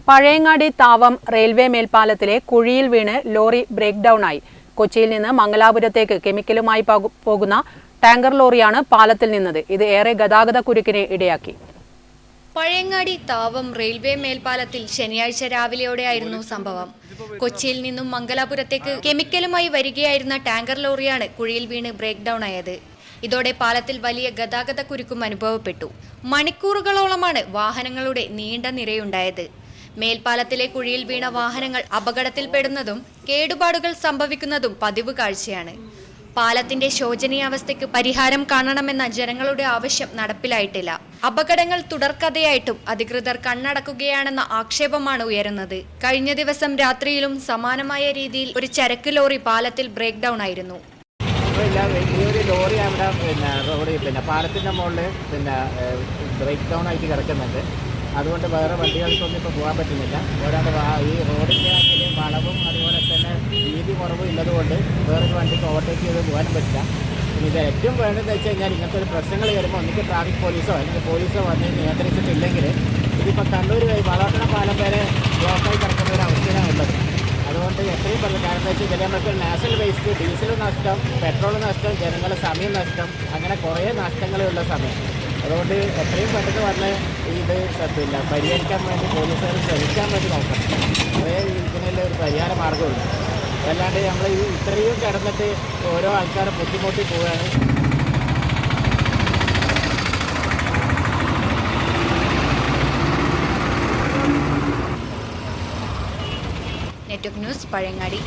Pazhayangadi Thavam railway മേൽപ്പാലത്തിലെ കുഴിയിൽ വീണ് lorry brake down ആയി. കൊച്ചിയിൽ നിന്ന് മംഗലാപുരത്തേക്ക് കെമിക്കലുമായി പോകുന്ന ടാങ്കർ ലോറിയാണ് പാലത്തിൽ നിന്നത്. ഇത് ഏറെ ഗതാഗതക്കുരുക്കിന് ഇടയാക്കി. പഴയങ്ങാടി താവം റെയിൽവേ മേൽപ്പാലത്തിൽ ശനിയാഴ്ച രാവിലെയോടെയായിരുന്നു സംഭവം. കൊച്ചിയിൽ നിന്നും മംഗലാപുരത്തേക്ക് കെമിക്കലുമായി വരികയായിരുന്ന ടാങ്കർ ലോറിയാണ് കുഴിയിൽ വീണ് ബ്രേക്ക് ഡൌൺ ആയത്. ഇതോടെ പാലത്തിൽ വലിയ ഗതാഗതക്കുരുക്കും അനുഭവപ്പെട്ടു. മണിക്കൂറുകളോളമാണ് വാഹനങ്ങളുടെ നീണ്ട നിരയുണ്ടായത്. മേൽപ്പാലത്തിലെ കുഴിയിൽ വീണ വാഹനങ്ങൾ അപകടത്തിൽപ്പെടുന്നതും കേടുപാടുകൾ സംഭവിക്കുന്നതും പതിവ് കാഴ്ചയാണ്. പാലത്തിന്റെ ശോചനീയാവസ്ഥയ്ക്ക് പരിഹാരം കാണണമെന്ന ജനങ്ങളുടെ ആവശ്യം നടപ്പിലായിട്ടില്ല. അപകടങ്ങൾ തുടർക്കഥയായിട്ടും അധികൃതർ കണ്ണടക്കുകയാണെന്ന ആക്ഷേപമാണ് ഉയരുന്നത്. കഴിഞ്ഞ ദിവസം രാത്രിയിലും സമാനമായ രീതിയിൽ ഒരു ചരക്ക് ലോറി പാലത്തിൽ ബ്രേക്ക് ഡൌൺ ആയിരുന്നു. ലോറി അവിടെ പാലത്തിന്റെ മുകളിൽ ബ്രേക്ക് ഡൗൺ ആയിട്ട് കിടക്കുന്നുണ്ട്. അതുകൊണ്ട് വേറെ വണ്ടികൾക്കൊന്നും ഇപ്പോൾ പോകാൻ പറ്റുന്നില്ല. ഒരാളുടെ ഈ റോഡിൻ്റെ ആണെങ്കിൽ വളവും അതുപോലെ തന്നെ വീതി കുറവും ഉള്ളതുകൊണ്ട് വേറൊരു വണ്ടിക്ക് ഓവർടേക്ക് ചെയ്ത് പോകാനും പറ്റില്ല. പിന്നെ ഇത് ഏറ്റവും വേണ്ടതെന്ന് വെച്ച് കഴിഞ്ഞാൽ ഇങ്ങനത്തെ ഒരു പ്രശ്നങ്ങൾ വരുമ്പോൾ ഒന്നിക്ക് ട്രാഫിക് പോലീസോ അല്ലെങ്കിൽ പോലീസോ വന്ന് നിയന്ത്രിച്ചിട്ടില്ലെങ്കിൽ ഇതിപ്പോൾ കണ്ണൂർ വളർത്തണ പാലം വരെ ബ്ലോക്കായി കിടക്കുന്ന ഒരു അവസ്ഥയാണ് ഉള്ളത്. അതുകൊണ്ട് എത്രയും പറഞ്ഞു. കാരണം എന്താ വെച്ചാൽ നമുക്ക് നാഷണൽ വേസ്റ്റ്, ഡീസൽ നഷ്ടം, പെട്രോൾ നഷ്ടം, ജനങ്ങളുടെ സമയം നഷ്ടം, അങ്ങനെ കുറേ നഷ്ടങ്ങളുള്ള സമയം. അതുകൊണ്ട് എത്രയും പെട്ടെന്ന് പറഞ്ഞ് ഇത് പരിഹരിക്കാൻ വേണ്ടി പോലീസുകാർ ശ്രമിക്കാൻ വേണ്ടി നോക്കണം. അതേ ഇതിനുള്ള ഒരു പരിഹാര മാർഗമുള്ളൂ. അതല്ലാണ്ട് നമ്മൾ ഇത്രയും കിടന്നിട്ട് ഓരോ ആൾക്കാരെ ബുദ്ധിമുട്ടി പോവുകയാണ്. Network news, Pazhayangadi.